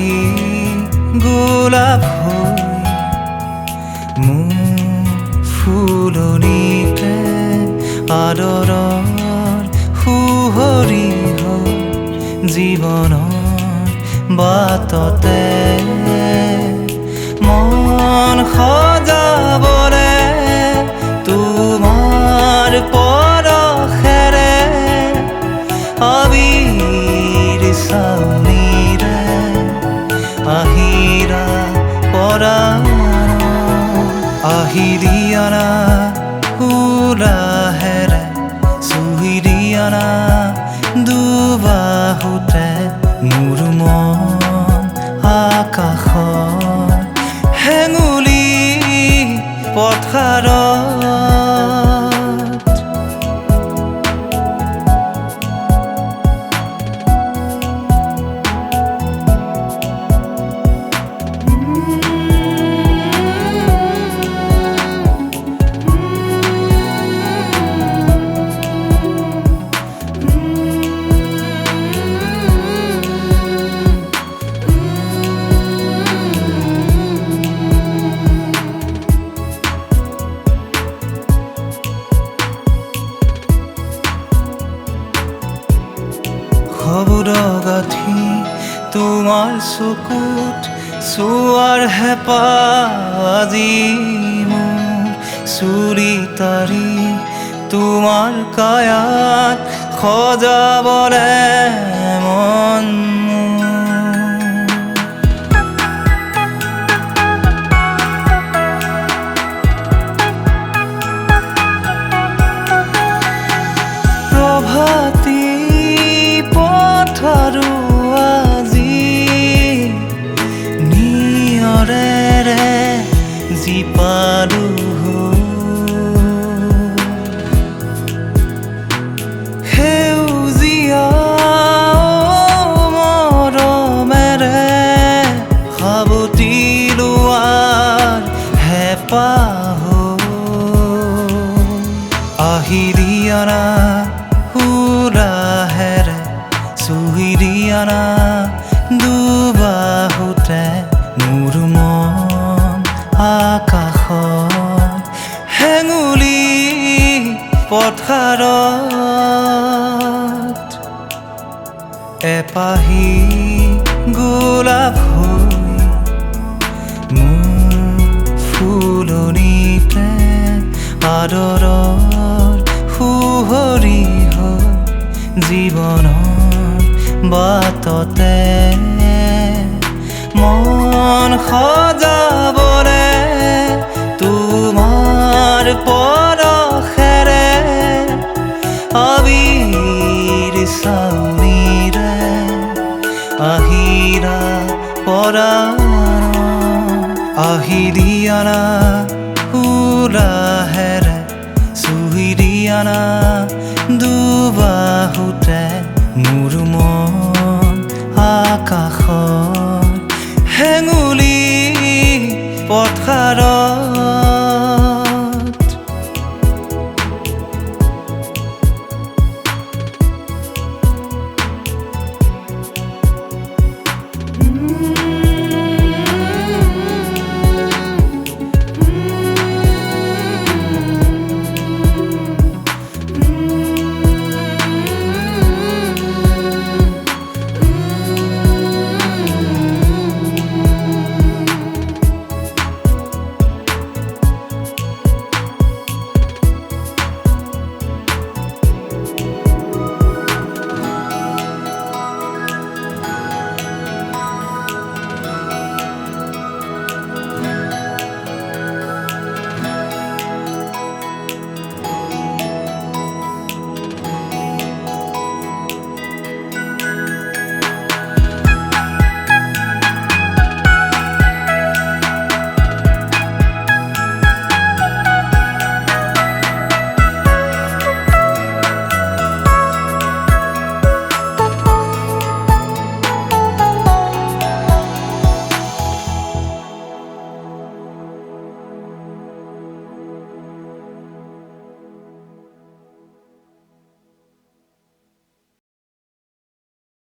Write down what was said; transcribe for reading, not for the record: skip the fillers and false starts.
এপাহি গোলাপ হৈ মোৰ ফুলনিতে আদৰৰ সুহৰি হৈ জীৱনৰ বাটতে মন সজাবলে তোমাৰ পৰশেৰে আবিৰ চাউনিৰে আহিৰা পৰাণ আহি দিয়া না উলাহেৰে চুই দিয়া না দুবাহুতে মোৰ মন আকাশৰ হেঙুলি পথাৰত খবুৰ গাঁঠি তোমাৰ চকুত চোৱাৰ হেঁপাহ আজি মোৰ চুৰি তাৰি তোমাৰ কায়াত সজাবলে মন প্ৰভাতী পথাৰো আজি নিয়ৰেৰে জীপালো সেউজীয়া মৰমেৰে সাৱটি লোৱাৰ হেঁপাহ আহি দিয়া না উলাহেৰে চুই দিয়া না দুবাহুতে মোৰ মন আকাশৰ হেঙুলি পথাৰত এপাহি গোলাপ হৈ মোৰ ফুলনিতে আদৰৰ সুহৰি হৈ জীৱনৰ বাটতে মন সজাবলে তোমাৰ পৰশেৰে আবিৰ চাউনিৰে আহিৰা পৰাণ আহি দিয়া না উলাহেৰে চুই দিয়া না